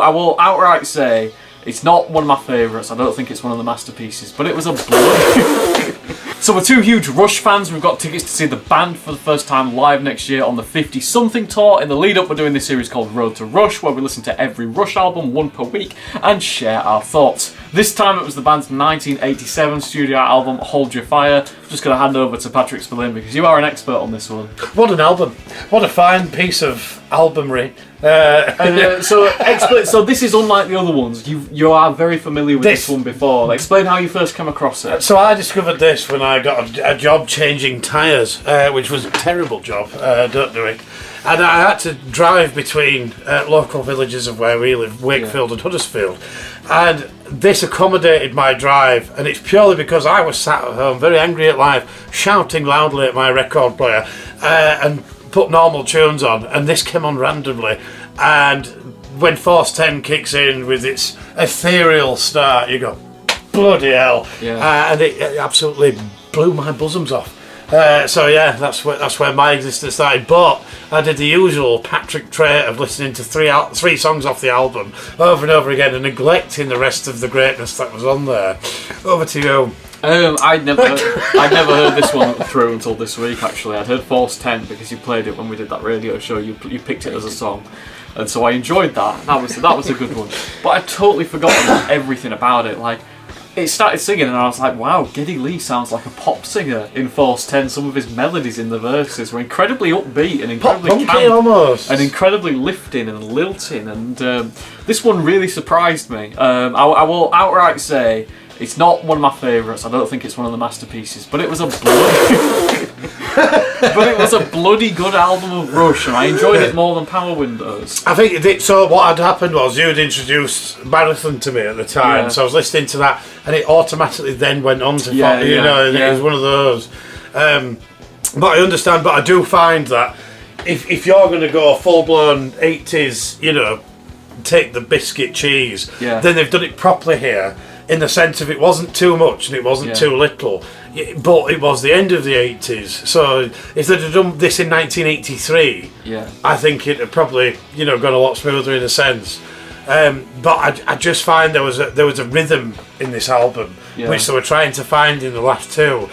I will outright say it's not one of my favourites. I don't think it's one of the masterpieces, but it was a bloody... So we're two huge Rush fans. We've got tickets to see the band for the first time live next year on the 50-something tour. In the lead up, we're doing this series called Road to Rush, where we listen to every Rush album, one per week, and share our thoughts. This time it was the band's 1987 studio album, Hold Your Fire. I'm just going to hand over to Patrick Spillane because you are an expert on this one. What an album. What a fine piece of albumry. So this is unlike the other ones. You are very familiar with this one before. Explain how you first came across it. So I discovered this when I got a job changing tyres, which was a terrible job. Don't do it. And I had to drive between local villages of where we live, Wakefield and Huddersfield. And this accommodated my drive, and it's purely because I was sat at home, very angry at life, shouting loudly at my record player, and put normal tunes on, and this came on randomly. And when Force 10 kicks in with its ethereal start, you go, bloody hell. Yeah. And it absolutely blew my bosoms off. So yeah, that's where my existence started. But I did the usual Patrick trait of listening to three songs off the album over and over again and neglecting the rest of the greatness that was on there. Over to you. I'd never heard this one through until this week. Actually, I'd heard Force 10 because you played it when we did that radio show. You picked it as a song, and so I enjoyed that. That was a good one. But I totally forgotten everything about it. Like, it started singing and I was like, wow, Geddy Lee sounds like a pop singer in Force 10. Some of his melodies in the verses were incredibly upbeat and incredibly camp, almost, and incredibly lifting and lilting. And this one really surprised me. I will outright say it's not one of my favourites. I don't think it's one of the masterpieces, but it was a bloody good album of Rush, and I enjoyed it more than Power Windows. I think so. What had happened was you had introduced Marathon to me at the time, so I was listening to that, and it automatically then went on to it was one of those. But I understand, but I do find that if you're going to go full blown 80s, take the biscuit cheese, then they've done it properly here. In the sense of it wasn't too much and it wasn't too little, but it was the end of the 80s. So if they'd have done this in 1983, I think it'd have probably gone a lot smoother in a sense. But I just find there was a rhythm in this album which they were trying to find in the last two,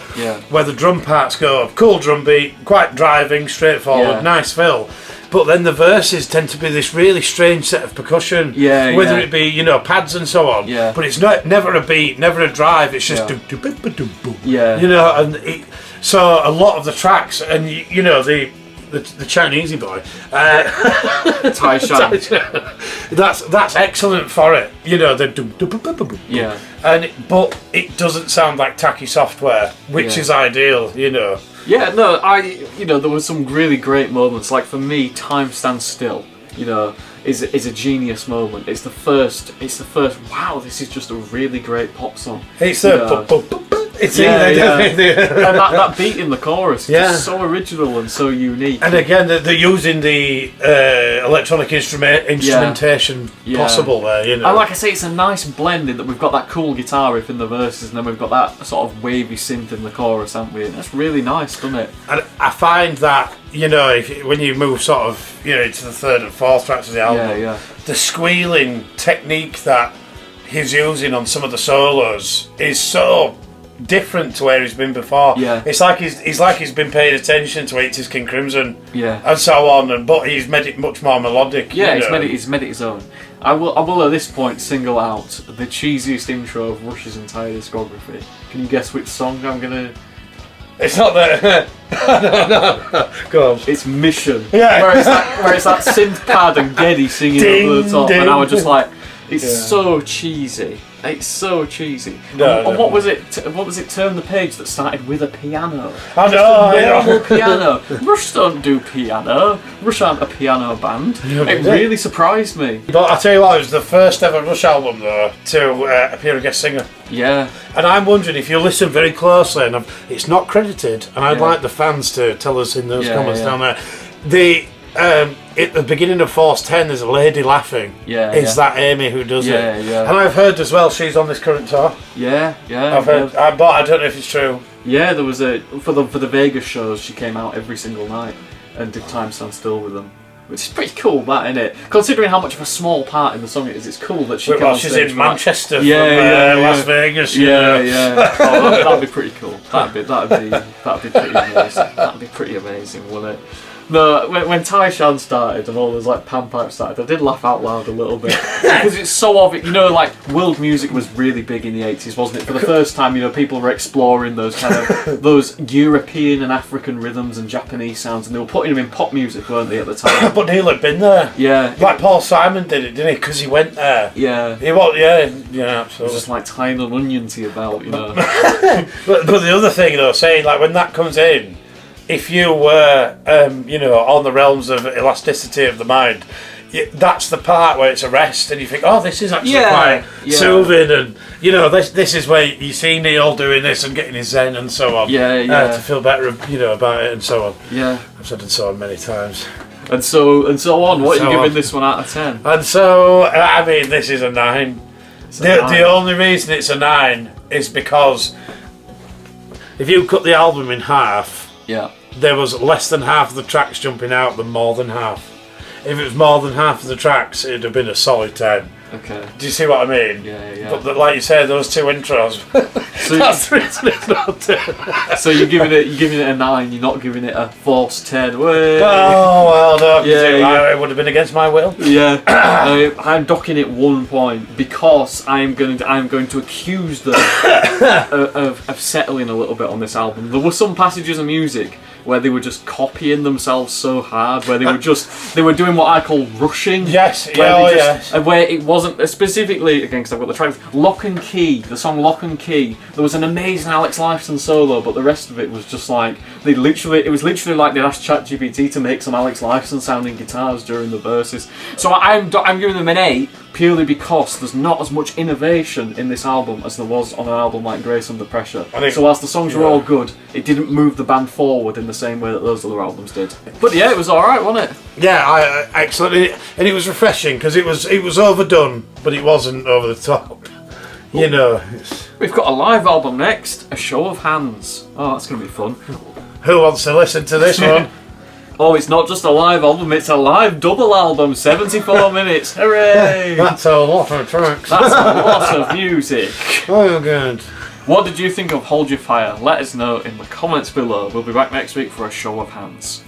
where the drum parts go cool drum beat, quite driving, straightforward, nice fill. But then the verses tend to be this really strange set of percussion, whether it be pads and so on. But it's never a beat, never a drive. It's just so a lot of the tracks, and the Chinese boy, Tai Shan. That's excellent for it. But it doesn't sound like tacky software, which is ideal. Yeah, no, there were some really great moments. Like for me, Time Stands Still, is a genius moment. It's the first. Wow, this is just a really great pop song. It's and that beat in the chorus is just so original and so unique. And again, they're using the electronic instrumentation possible there, And like I say, it's a nice blend in that we've got that cool guitar riff in the verses, and then we've got that sort of wavy synth in the chorus, haven't we? And that's really nice, doesn't it? And I find that when you move sort of into the third and fourth tracks of the album, the squealing technique that he's using on some of the solos is so different to where he's been before. It's like he's been paying attention to 80s King Crimson, and so on, but he's made it much more melodic. He's made it his own. I will at this point single out the cheesiest intro of Rush's entire discography. Can you guess which song I'm gonna? It's not the. no. Go on. It's Mission. Where it's that synth pad and Geddy singing over the top, and I was just like, it's so cheesy. It's so cheesy. What was it? Turn the Page that started with a piano. I know. Piano. Rush don't do piano. Rush aren't a piano band. It really surprised me. But I tell you what, it was the first ever Rush album though to appear a guest singer. Yeah. And I'm wondering if you listen very closely, and it's not credited, and I'd like the fans to tell us in those comments down there. At the beginning of Force 10, there's a lady laughing. Is that Amy who does it? And I've heard as well she's on this current tour. I've heard, but I don't know if it's true. Yeah, there was for the Vegas shows. She came out every single night and did Time Stand Still with them. Which is pretty cool, that, isn't it? Considering how much of a small part in the song it is, it's cool that she came on she's stage in for that. Manchester from Las Vegas. Yeah. Oh, that'd be pretty cool. That'd be pretty amazing. That'd be pretty amazing, wouldn't it? No, when Tyshawn started and all those like pan pipes started, I did laugh out loud a little bit because it's so obvious. You know, like world music was really big in the 80s, wasn't it? For the first time, you know, people were exploring those kind of those European and African rhythms and Japanese sounds, and they were putting them in pop music, weren't they, at the time? But Neil had been there. Yeah, like Paul Simon did it, didn't he? Because he went there. Yeah, he was. Yeah, absolutely. It was just like tying an onion to your belt, you know. but the other thing though, saying like when that comes in. If you were, on the realms of elasticity of the mind, that's the part where it's a rest, and you think, oh, this is actually quite soothing, and this is where you see Neil doing this and getting his zen and so on. To feel better, about it and so on. Yeah, I've said and so on many times. And so on. What are you giving this one out of 10? And so, I mean, this is a 9. The only reason it's a 9 is because if you cut the album in half. Yeah. There was less than half of the tracks jumping out than more than half. If it was more than half of the tracks, it'd have been a solid 10. Okay. Do you see what I mean? Yeah. But like you said, those 2 intros. That's the reason it's not 10. So you're giving it a 9. You're not giving it a forced 10. Way. Oh well, no. It would have been against my will. Yeah. I'm docking it 1 point because I'm going to accuse them of settling a little bit on this album. There were some passages of music where they were just copying themselves so hard, where they were doing what I call rushing. Yes, where it wasn't specifically against. I've got the tracks. Lock and Key, the song Lock and Key. There was an amazing Alex Lifeson solo, but the rest of it was just like it was literally like they asked ChatGPT to make some Alex Lifeson sounding guitars during the verses. So I'm giving them an 8 purely because there's not as much innovation in this album as there was on an album like Grace Under Pressure. So whilst the songs were all good, it didn't move the band forward in the same way that those other albums did. But yeah, it was alright, wasn't it? Yeah, excellent. And it was refreshing because it was overdone, but it wasn't over the top. You know. We've got a live album next, A Show of Hands. Oh, that's going to be fun. Who wants to listen to this one? Oh, it's not just a live album, it's a live double album, 74 minutes. Hooray! That's a lot of tracks. That's a lot of music. Oh, good. What did you think of Hold Your Fire? Let us know in the comments below. We'll be back next week for A Show of Hands.